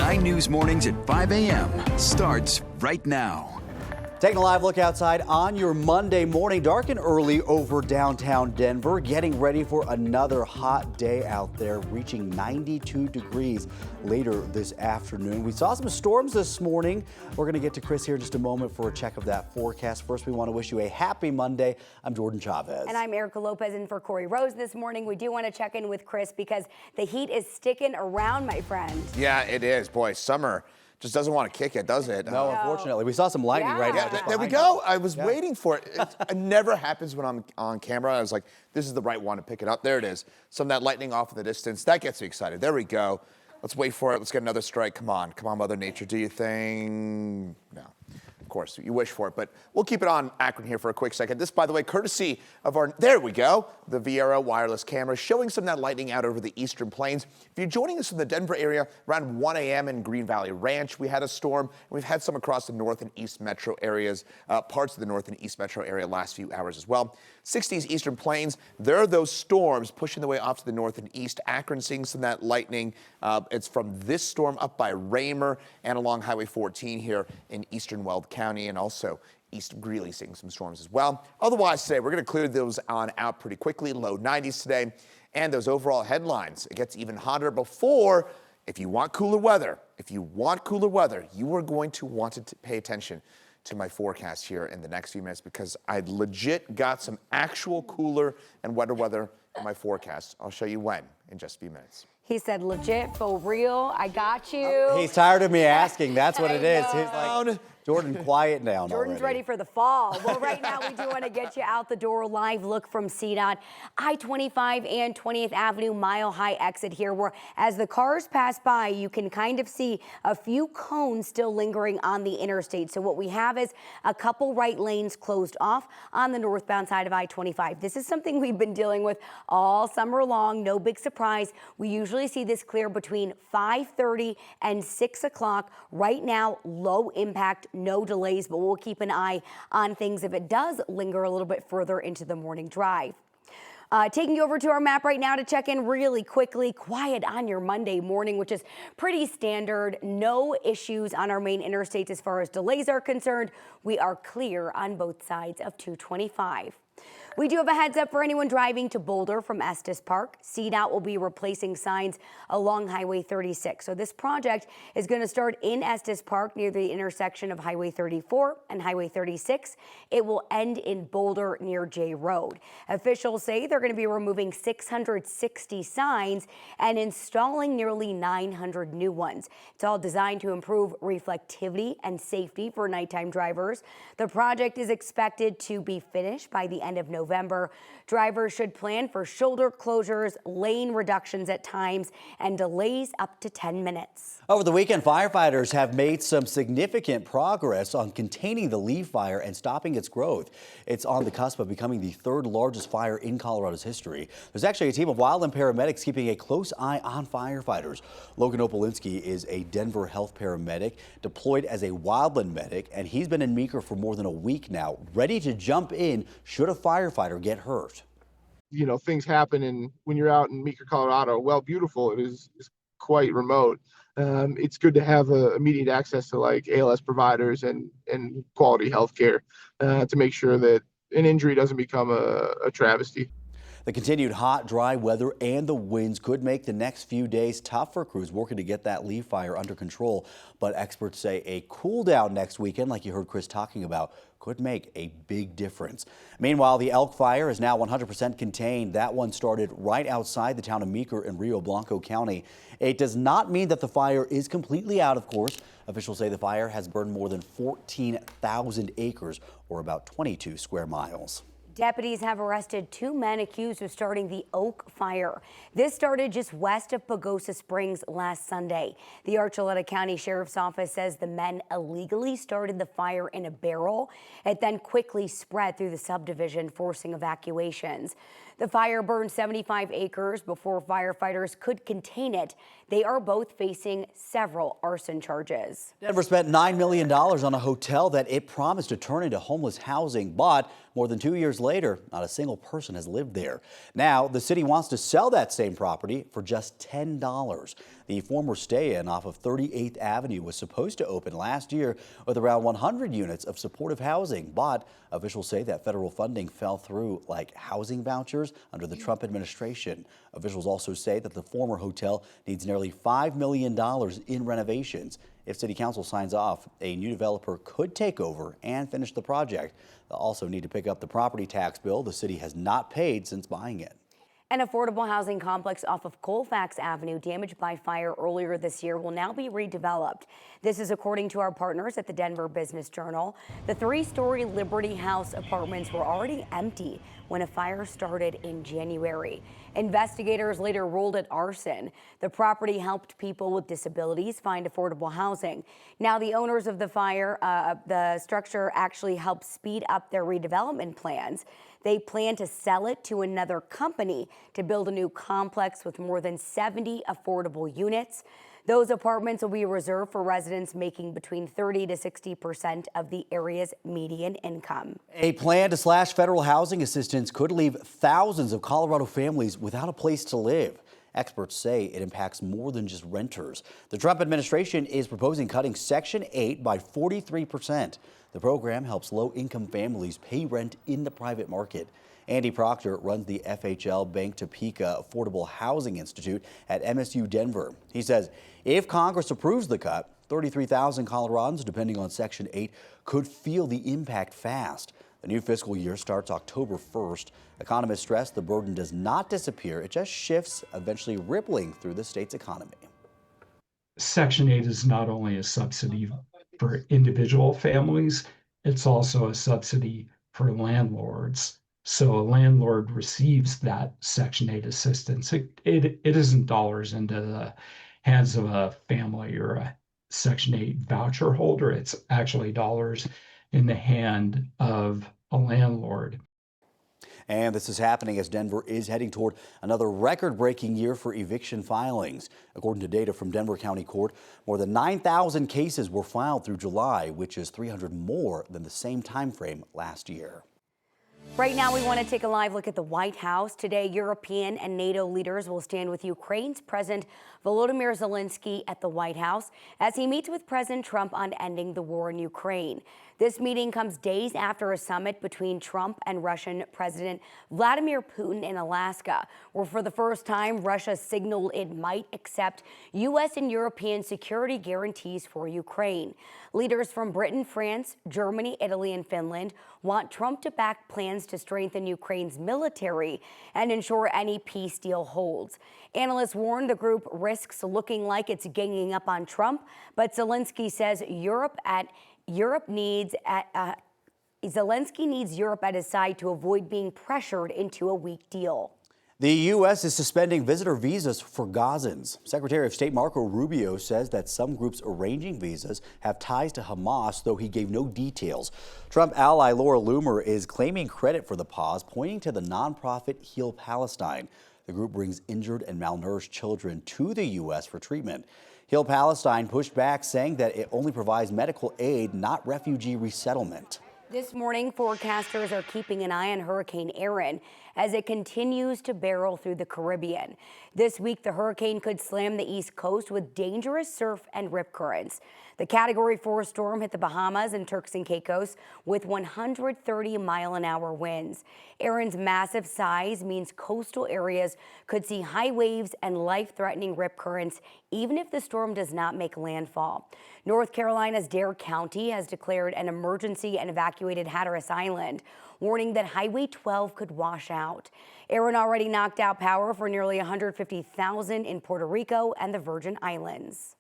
9 News Mornings at 5 a.m. starts right now. Taking a live look outside on your Monday morning, dark and early over downtown Denver, getting ready for another hot day out there, reaching 92 degrees later this afternoon. We saw some storms this morning. We're going to get to Chris here in just a moment for a check of that forecast. First, we want to wish you a happy Monday. I'm Jordan Chavez. And I'm Erica Lopez in for Corey Rose this morning. We do want to check in with Chris because the heat is sticking around, my friend. Yeah, it is. Boy, summer just doesn't want to kick it, does it? No, unfortunately. We saw some lightning right now. There we go. I was waiting for it. It never happens when I'm on camera. I was like, this is the right one to pick it up. There it is. Some of that lightning off in the distance. That gets me excited. There we go. Let's wait for it. Let's get another strike. Come on. Come on, Mother Nature. Do you think? No. Of course, you wish for it, but we'll keep it on Akron here for a quick second. This, by the way, courtesy of our, there we go, the Viera wireless camera showing some of that lightning out over the eastern plains. If you're joining us from the Denver area, around 1 a.m. in Green Valley Ranch, we had a storm, and we've had some across the north and east metro areas, parts of the north and east metro area last few hours as well. 60s eastern plains, there are those storms pushing their way off to the north and east. Akron seeing some of that lightning. It's from this storm up by Raymer and along Highway 14 here in eastern Weld County, and also east of Greeley seeing some storms as well. Otherwise today, we're going to clear those on out pretty quickly. Low 90s today. And those overall headlines, it gets even hotter before. If you want cooler weather, you are going to want to pay attention to my forecast here in the next few minutes, because I legit got some actual cooler and wetter weather in my forecast. I'll show you when in just a few minutes. He said, legit, for real, I got you. He's tired of me asking. That's what it is. He's like, Jordan, quiet down Jordan's already. ready for the fall. Well, right now we do want to get you out the door. Live look from CDOT. I-25 and 20th Avenue Mile High exit here, where as the cars pass by, you can kind of see a few cones still lingering on the interstate. So what we have is a couple right lanes closed off on the northbound side of I-25. This is something we've been dealing with all summer long. No big surprise. We usually see this clear between 5:30 and 6 o'clock. Right now, low impact, no delays, but we'll keep an eye on things if it does linger a little bit further into the morning drive. Taking you over to our map right now to check in really quickly. Quiet on your Monday morning, which is pretty standard. No issues on our main interstates as far as delays are concerned. We are clear on both sides of 225. We do have a heads up for anyone driving to Boulder from Estes Park. CDOT will be replacing signs along Highway 36. So this project is going to start in Estes Park near the intersection of Highway 34 and Highway 36. It will end in Boulder near J Road. Officials say they're going to be removing 660 signs and installing nearly 900 new ones. It's all designed to improve reflectivity and safety for nighttime drivers. The project is expected to be finished by the end of November. Drivers should plan for shoulder closures, lane reductions at times, and delays up to 10 minutes. Over the weekend, firefighters have made some significant progress on containing the leaf fire and stopping its growth. It's on the cusp of becoming the third largest fire in Colorado's history. There's actually a team of wildland paramedics keeping a close eye on firefighters. Logan Opolinski is a Denver health paramedic deployed as a wildland medic, and he's been in Meeker for more than a week now, ready to jump in should a firefighter get hurt. You know, things happen, and when you're out in Meeker, Colorado, well, beautiful, it is quite remote. It's good to have immediate access to like ALS providers and quality healthcare to make sure that an injury doesn't become a travesty. The continued hot, dry weather and the winds could make the next few days tough for crews working to get that leaf fire under control. But experts say a cool down next weekend, like you heard Chris talking about, could make a big difference. Meanwhile, the elk fire is now 100% contained. That one started right outside the town of Meeker in Rio Blanco County. It does not mean that the fire is completely out, of course. Officials say the fire has burned more than 14,000 acres, or about 22 square miles. Deputies have arrested 2 men accused of starting the Oak Fire. This started just west of Pagosa Springs last Sunday. The Archuleta County Sheriff's Office says the men illegally started the fire in a barrel. It then quickly spread through the subdivision, forcing evacuations. The fire burned 75 acres before firefighters could contain it. They are both facing several arson charges. Denver spent $9 million on a hotel that it promised to turn into homeless housing, but more than 2 years later, not a single person has lived there. Now, the city wants to sell that same property for just $10. The former stay-in off of 38th Avenue was supposed to open last year with around 100 units of supportive housing, but officials say that federal funding fell through, like housing vouchers under the Trump administration. Officials also say that the former hotel needs nearly $5 million in renovations. If City Council signs off, a new developer could take over and finish the project. They'll also need to pick up the property tax bill the city has not paid since buying it. An affordable housing complex off of Colfax Avenue damaged by fire earlier this year will now be redeveloped. This is according to our partners at the Denver Business Journal. The 3-story Liberty House apartments were already empty when a fire started in January. Investigators later ruled it arson. The property helped people with disabilities find affordable housing. Now the owners of the structure actually helped speed up their redevelopment plans. They plan to sell it to another company to build a new complex with more than 70 affordable units. Those apartments will be reserved for residents making between 30% to 60% of the area's median income. A plan to slash federal housing assistance could leave thousands of Colorado families without a place to live. Experts say it impacts more than just renters. The Trump administration is proposing cutting Section 8 by 43%. The program helps low-income families pay rent in the private market. Andy Proctor runs the FHL Bank Topeka Affordable Housing Institute at MSU Denver. He says if Congress approves the cut, 33,000 Coloradans, depending on Section 8, could feel the impact fast. The new fiscal year starts October 1st. Economists stress the burden does not disappear. It just shifts, eventually rippling through the state's economy. Section 8 is not only a subsidy for individual families, it's also a subsidy for landlords. So a landlord receives that Section 8 assistance. It isn't dollars into the hands of a family or a Section 8 voucher holder. It's actually dollars in the hand of a landlord. And this is happening as Denver is heading toward another record-breaking year for eviction filings. According to data from Denver County Court, more than 9,000 cases were filed through July, which is 300 more than the same time frame last year. Right now, we want to take a live look at the White House. Today, European and NATO leaders will stand with Ukraine's President Volodymyr Zelensky at the White House as he meets with President Trump on ending the war in Ukraine. This meeting comes days after a summit between Trump and Russian President Vladimir Putin in Alaska, where for the first time, Russia signaled it might accept U.S. and European security guarantees for Ukraine. Leaders from Britain, France, Germany, Italy, and Finland want Trump to back plans to strengthen Ukraine's military and ensure any peace deal holds. Analysts warn the group risks looking like it's ganging up on Trump, but Zelensky says Zelensky needs Europe at his side to avoid being pressured into a weak deal. The U.S. is suspending visitor visas for Gazans. Secretary of State Marco Rubio says that some groups arranging visas have ties to Hamas, though he gave no details. Trump ally Laura Loomer is claiming credit for the pause, pointing to the nonprofit Heal Palestine. The group brings injured and malnourished children to the U.S. for treatment. Heal Palestine pushed back, saying that it only provides medical aid, not refugee resettlement. This morning, forecasters are keeping an eye on Hurricane Erin as it continues to barrel through the Caribbean. This week, the hurricane could slam the East Coast with dangerous surf and rip currents. The Category 4 storm hit the Bahamas and Turks and Caicos with 130-mile-an-hour winds. Erin's massive size means coastal areas could see high waves and life-threatening rip currents even if the storm does not make landfall. North Carolina's Dare County has declared an emergency and evacuated Hatteras Island, warning that Highway 12 could wash out. Erin already knocked out power for nearly 150,000 in Puerto Rico and the Virgin Islands.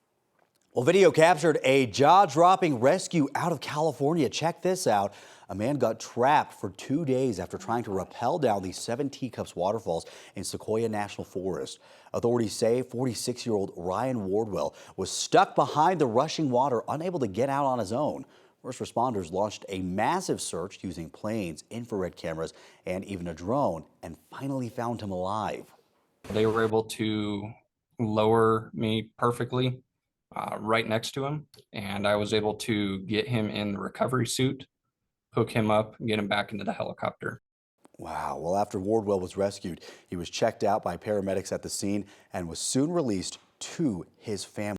Well, video captured a jaw-dropping rescue out of California. Check this out. A man got trapped for 2 days after trying to rappel down these 7 Teacups waterfalls in Sequoia National Forest. Authorities say 46-year-old Ryan Wardwell was stuck behind the rushing water, unable to get out on his own. First responders launched a massive search using planes, infrared cameras, and even a drone, and finally found him alive. They were able to lower me perfectly right next to him, and I was able to get him in the recovery suit, hook him up, and get him back into the helicopter. Wow. Well, after Wardwell was rescued, he was checked out by paramedics at the scene and was soon released to his family.